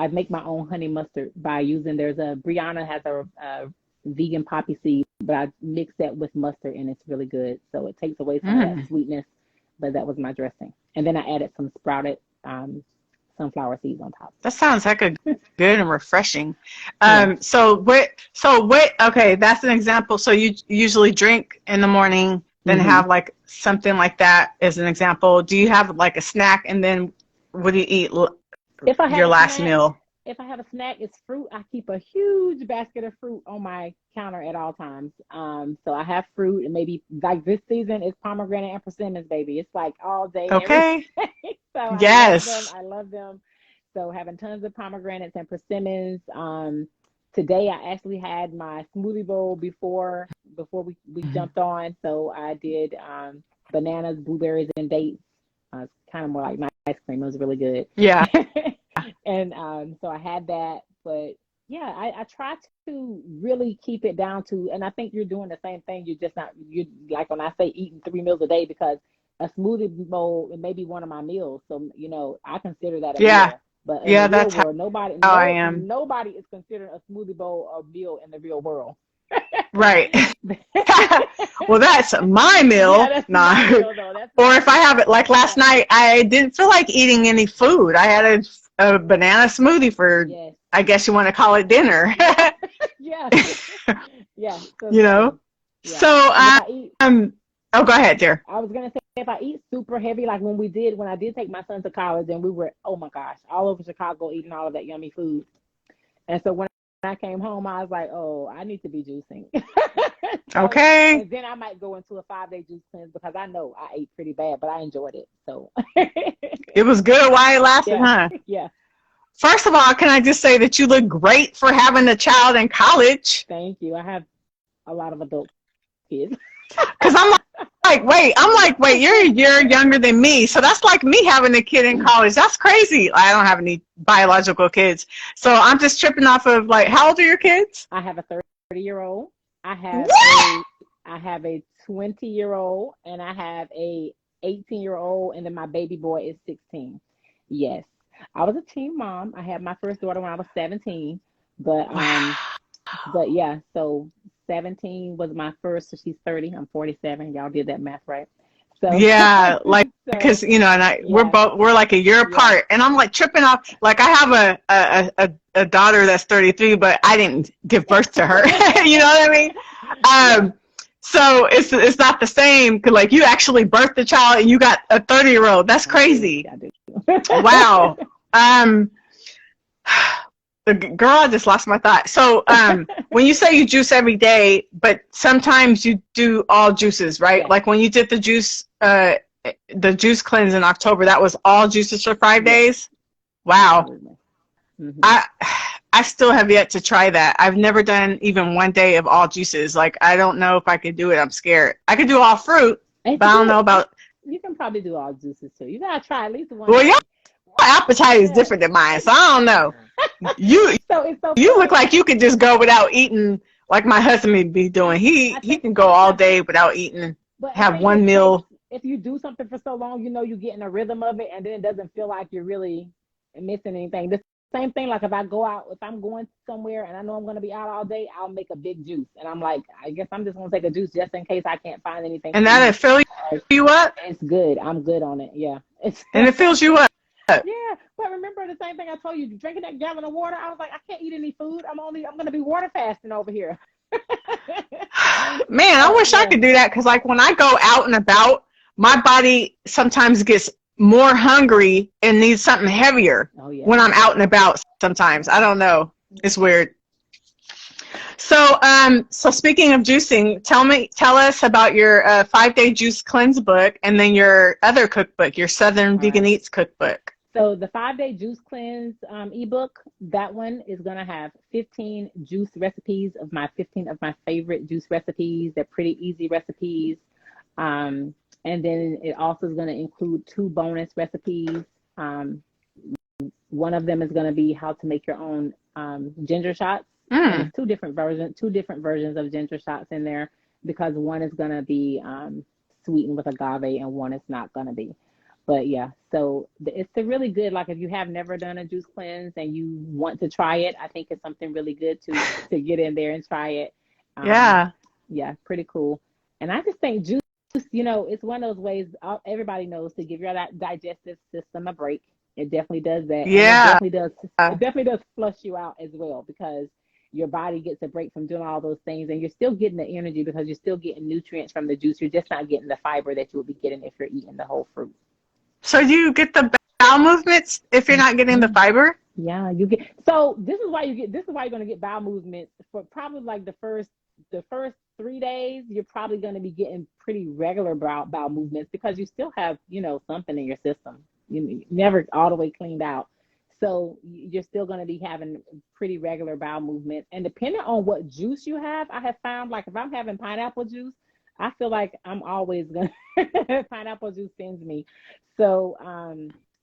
make my own honey mustard by using, Brianna has a vegan poppy seed, but I mix that with mustard, and it's really good. So it takes away some of that sweetness, but that was my dressing. And then I added some sprouted sunflower seeds on top. That sounds like a good and refreshing. So what, okay, that's an example. So you usually drink in the morning, then have like something like that as an example. Do you have like a snack, and then what do you eat your last meal? If I have a snack, it's fruit. I keep a huge basket of fruit on my counter at all times. So I have fruit, and maybe like this season it's pomegranate and persimmons, baby. It's like all day. Okay. So yes. I love them. So having tons of pomegranates and persimmons. Today I actually had my smoothie bowl before we jumped on. So I did bananas, blueberries, and dates. It's kind of more like ice cream. It was really good. Yeah. And so I had that, but yeah, I try to really keep it down to, and I think you're doing the same thing. You're like when I say eating 3 meals a day, because a smoothie bowl, it may be one of my meals. So, I consider that a meal. But in the that's real world, how I am. Nobody is considering a smoothie bowl a meal in the real world. Right. Well, that's my meal. Yeah, that's my meal, though. Or if I have it, like last night, I didn't feel like eating any food. I had a banana smoothie for, I guess you want to call it dinner. Yeah. Yeah. So, oh, go ahead, dear. I was going to say, if I eat super heavy, like when I did take my son to college, and we were, oh my gosh, all over Chicago eating all of that yummy food. And so when I came home, I was like, oh, I need to be juicing. Okay. And then I might go into a 5-day juice cleanse because I know I ate pretty bad, but I enjoyed it. So It was good while it lasted, huh? Yeah. First of all, can I just say that you look great for having a child in college? Thank you. I have a lot of adult kids. Because I'm like, wait, you're a year younger than me. So that's like me having a kid in college. That's crazy. I don't have any biological kids. So I'm just tripping off of like, how old are your kids? I have a 30-year-old. I have a 20-year-old, and I have a 18-year-old, and then my baby boy is 16. Yes. I was a teen mom. I had my first daughter when I was 17, but yeah, so 17 was my first, so she's 30. I'm 47. Y'all did that math right. So yeah, like because and we're like a year apart, and I'm like tripping off. Like I have a daughter that's 33, but I didn't give birth to her. You know what I mean? So it's not the same. Cause like you actually birthed a child, and you got a 30-year-old. That's crazy. Wow. Girl, I just lost my thought. So when you say you juice every day, but sometimes you do all juices, right? Yeah. Like when you did the juice cleanse in October, that was all juices for 5 days? Wow. Mm-hmm. I still have yet to try that. I've never done even 1 day of all juices. Like I don't know if I could do it. I'm scared. I could do all fruit, but I don't know about... You can probably do all juices too. You gotta try at least one. Well, your appetite is different than mine, so I don't know. You look like you could just go without eating, like my husband would be doing. He can go all day without eating, but have one meal. If you do something for so long, you get in a rhythm of it, and then it doesn't feel like you're really missing anything. The same thing, like if I'm going somewhere and I know I'm going to be out all day, I'll make a big juice, and I'm like, I guess I'm just going to take a juice just in case I can't find anything. And that'll fill you up? It's good. I'm good on it. Yeah. And it fills you up. Yeah, but remember the same thing I told you, drinking that gallon of water, I was like, I can't eat any food. I'm going to be water fasting over here. Man, I wish I could do that, because like when I go out and about, my body sometimes gets more hungry and needs something heavier when I'm out and about sometimes. I don't know. It's weird. So speaking of juicing, tell us about your 5-day juice cleanse book, and then your other cookbook, your Southern Vegan Eats cookbook. So the 5-day juice cleanse ebook, that one is going to have 15 juice recipes of my 15 of my favorite juice recipes. They're pretty easy recipes. And then it also is going to include 2 bonus recipes. One of them is going to be how to make your own ginger shots. There's 2 different versions of ginger shots in there, because one is going to be sweetened with agave and one is not going to be. But yeah, so it's a really good, like if you have never done a juice cleanse and you want to try it, I think it's something really good to get in there and try it. Yeah, pretty cool. And I just think juice, it's one of those ways everybody knows to give your digestive system a break. It definitely does that. Yeah. And it definitely does flush you out as well, because your body gets a break from doing all those things, and you're still getting the energy because you're still getting nutrients from the juice. You're just not getting the fiber that you would be getting if you're eating the whole fruit. So do you get the bowel movements if you're not getting the fiber? Yeah, you get. So this is why you're going to get bowel movements for probably like the first 3 days. You're probably going to be getting pretty regular bowel movements, because you still have, something in your system. You never all the way cleaned out. So you're still going to be having pretty regular bowel movements. And depending on what juice you have, I have found, like if I'm having pineapple juice, I feel like I'm always going to, pineapple juice sends me. So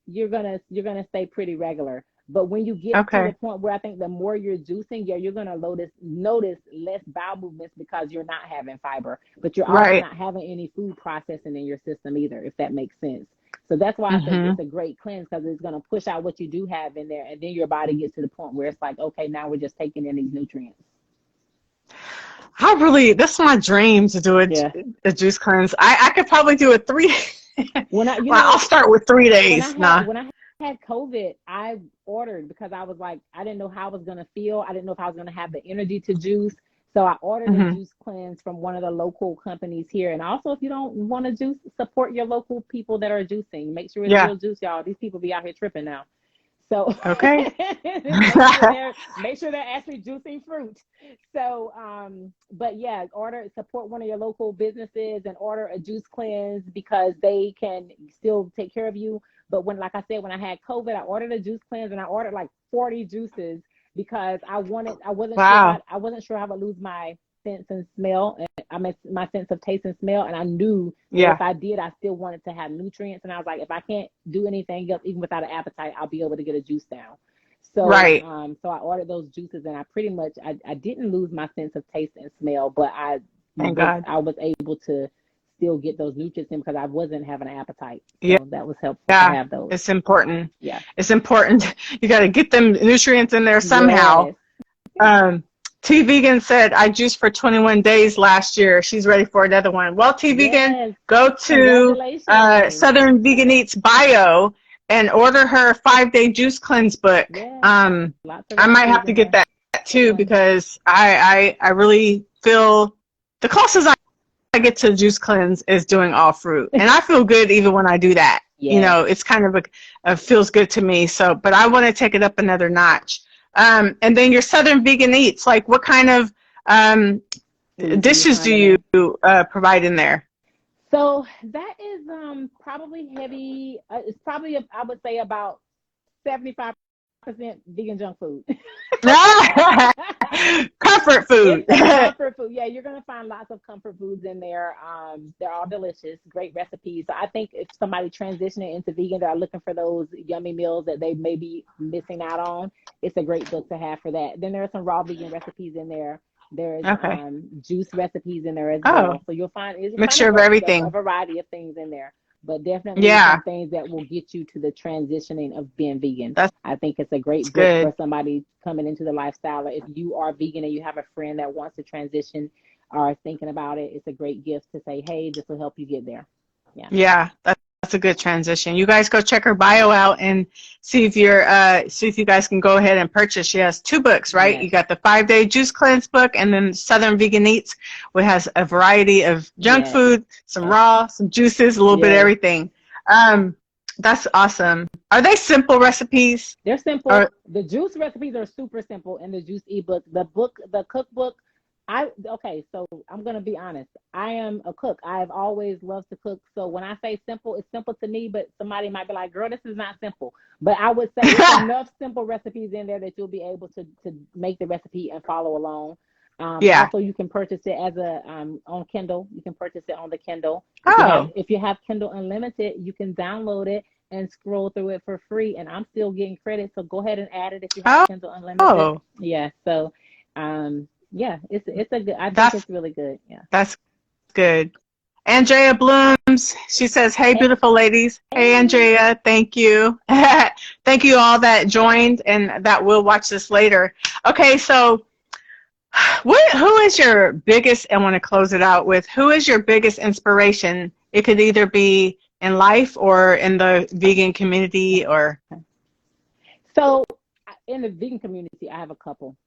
you're going to stay pretty regular. But when you get to the point where I think the more you're juicing, you're going to notice less bowel movements, because you're not having fiber, but you're also not having any food processing in your system either, if that makes sense. So that's why I think it's a great cleanse, because it's going to push out what you do have in there. And then your body gets to the point where it's like, okay, now we're just taking in these nutrients. This is my dream to do a juice cleanse. I could probably do it 3 I'll start with 3 days. When I had COVID, I ordered, because I was like, I didn't know how I was going to feel. I didn't know if I was going to have the energy to juice. So I ordered a juice cleanse from one of the local companies here. And also, if you don't want to juice, support your local people that are juicing. Make sure it's real juice, y'all. These people be out here tripping now. So Okay. make sure they're actually juicing fruit. So, but yeah, support one of your local businesses and order a juice cleanse because they can still take care of you. But like I said, when I had COVID, I ordered a juice cleanse and I ordered like 40 juices because I wasn't Wow. sure how I would lose my sense and smell. I mean, my sense of taste and smell. And I knew that Yeah. if I did, I still wanted to have nutrients. And I was like, if I can't do anything else, even without an appetite, I'll be able to get a juice down. So, Right. so I ordered those juices, and I pretty much I didn't lose my sense of taste and smell, but Thank God. I was able to still get those nutrients in because I wasn't having an appetite. So Yeah. that was helpful to Yeah. have those. It's important. Yeah. It's important. You got to get them nutrients in there somehow. Yes. T Vegan said, I juiced for 21 days last year. She's ready for another one. Well, T Vegan, Yes. go to Southern Vegan Eats bio and order her 5-day juice cleanse book. Yes. I might have to get that too because I really feel the closest I get to juice cleanse is doing all fruit. And I feel good even when I do that. Yes. You know, it's kind of feels good to me. So, but I want to take it up another notch. And then your Southern Vegan Eats, like what kind of dishes do you provide in there? So that is probably heavy. It's probably, I would say, about 75% vegan junk food. Comfort food. Comfort food. Yeah, you're going to find lots of comfort foods in there. They're all delicious, great recipes. So I think if somebody transitioning into vegan that are looking for those yummy meals that they may be missing out on, it's a great book to have for that. Then there are some raw vegan recipes in there. There's juice recipes in there as well. So you'll find mixture of everything, a variety of things in there. But definitely some things that will get you to the transitioning of being vegan. I think it's a great book for somebody coming into the lifestyle. Or if you are vegan and you have a friend that wants to transition or thinking about it, it's a great gift to say, hey, this will help you get there. Yeah, that's a good transition. You guys go check her bio out and see if you guys can go ahead and purchase. She has 2 books, right? You got the 5-day juice cleanse book and then Southern Vegan Eats, which has a variety of junk food, some raw, some juices, a little bit of everything. That's awesome. Are they simple recipes? They're simple. The juice recipes are super simple in the juice ebook. The cookbook, so I'm going to be honest. I am a cook. I've always loved to cook. So when I say simple, it's simple to me, but somebody might be like, girl, this is not simple. But I would say there's enough simple recipes in there that you'll be able to make the recipe and follow along. Also, you can purchase it as on Kindle. You can purchase it on the Kindle. If you have Kindle Unlimited, you can download it and scroll through it for free. And I'm still getting credit, so go ahead and add it if you have Kindle Unlimited. Yeah. So, it's a good. I think it's really good. Yeah. That's good. Andrea Blooms, she says, hey, beautiful ladies. Hey, Andrea, thank you. Thank you all that joined and that will watch this later. Okay, so who is your biggest, I want to close it out with, who is your biggest inspiration? It could either be in life or in the vegan community or. So in the vegan community, I have a couple.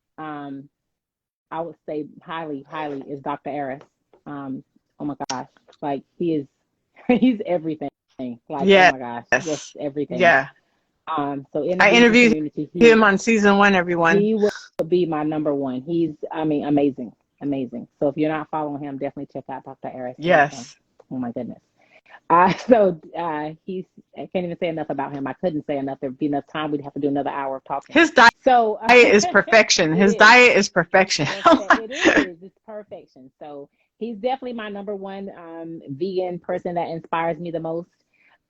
I would say highly is Dr. Aris. Oh my gosh, like he's everything. Like oh my gosh, just everything. Yeah. So I interviewed him on season 1. Everyone. He will be my number 1. He's amazing. So if you're not following him, definitely check out Dr. Aris. Yes. Oh my goodness. He's, I can't even say enough about him. I couldn't say enough. There'd be enough time. We'd have to do another hour of talking. His diet is perfection. His diet is perfection. It is. It's perfection. So he's definitely my number 1 vegan person that inspires me the most.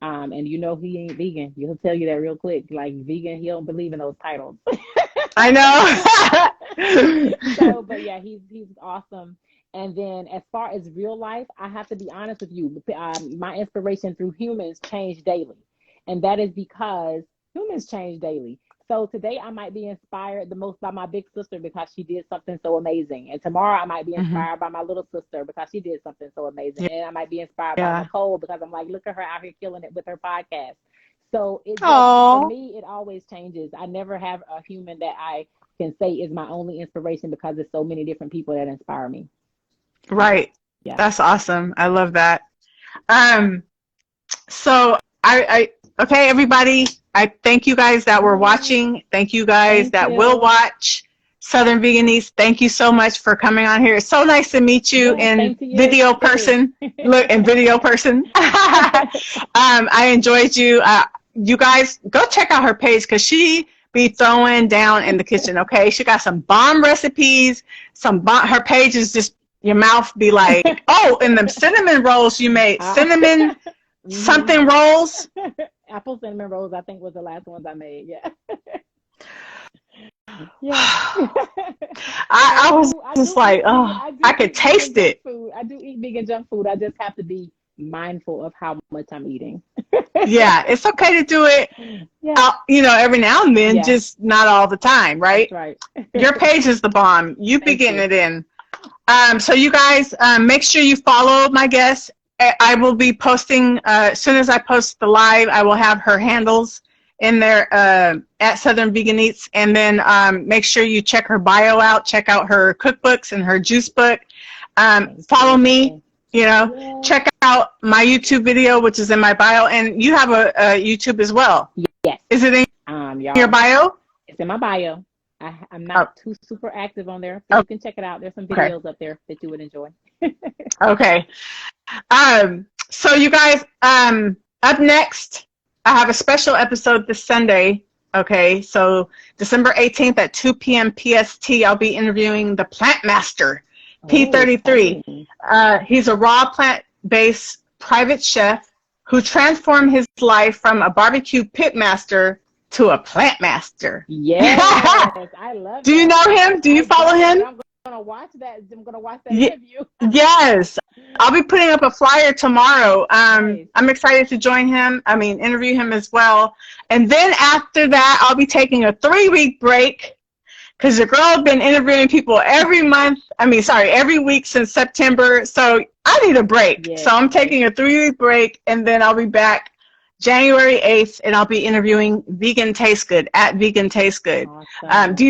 And you know he ain't vegan. He'll tell you that real quick. Like vegan, he don't believe in those titles. I know. But yeah, he's awesome. And then as far as real life, I have to be honest with you. My inspiration through humans change daily. And that is because humans change daily. So today I might be inspired the most by my big sister because she did something so amazing. And tomorrow I might be inspired by my little sister because she did something so amazing. And I might be inspired by Nicole because I'm like, look at her out here killing it with her podcast. So for me, it always changes. I never have a human that I can say is my only inspiration because there's so many different people that inspire me. Right. Yeah. That's awesome. I love that. So okay, everybody, I thank you guys that were watching. Thank you guys that will watch. Southern Vegan Eats, thank you so much for coming on here. It's so nice to meet you in video person. Look, in video person. I enjoyed you. You guys, go check out her page because she be throwing down in the kitchen, okay? She got some bomb recipes, her page is just, your mouth be like, oh, and the cinnamon rolls you made, cinnamon something rolls. Apple cinnamon rolls, I think, was the last ones I made, yeah. Yeah. I was just like, oh, I could taste it. I do eat vegan junk food. I just have to be mindful of how much I'm eating. Yeah, it's okay to do it, every now and then, just not all the time, right? That's right. Your page is the bomb. You be getting it in. So you guys, make sure you follow my guests. I will be posting, as soon as I post the live, I will have her handles in there at Southern Vegan Eats, and then make sure you check her bio out, check out her cookbooks and her juice book. Follow me, check out my YouTube video, which is in my bio, and you have a YouTube as well. Yes. Is it in your bio? It's in my bio. I'm not too super active on there, so you can check it out. There's some videos up there that you would enjoy. Okay. So you guys, up next, I have a special episode this Sunday. Okay, so December 18th at 2 p.m. PST, I'll be interviewing the Plant Master, P33. He's a raw plant-based private chef who transformed his life from a barbecue pit master to a plant master. Yes, I love Do you know him? Do you follow him? I'm gonna watch that. I'm gonna watch that interview. Yes, I'll be putting up a flyer tomorrow. Nice. I'm excited to interview him as well. And then after that, I'll be taking a 3-week break because the girl has been interviewing people every week since September. So I need a break. Yes. So I'm taking a 3-week break, and then I'll be back January 8th, and I'll be interviewing Vegan Taste Good at Vegan Taste Good. Awesome. Do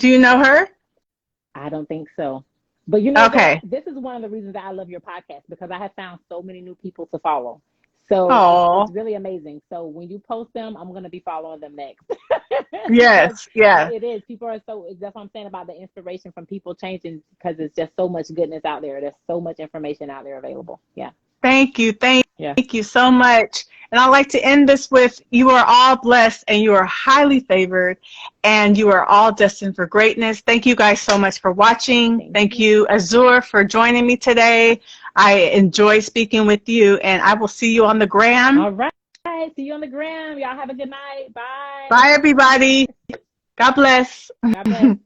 you know her? I don't think so. But this is one of the reasons that I love your podcast, because I have found so many new people to follow. So it's really amazing. So when you post them, I'm going to be following them next. Yes, yeah. It is. People are that's what I'm saying about the inspiration from people changing, because it's just so much goodness out there. There's so much information out there available. Yeah. Thank you. Thank you so much. And I'd like to end this with, you are all blessed and you are highly favored and you are all destined for greatness. Thank you guys so much for watching. Thank you, Aszure, for joining me today. I enjoy speaking with you, and I will see you on the gram. All right. See you on the gram. Y'all have a good night. Bye. Bye, everybody. God bless. God bless.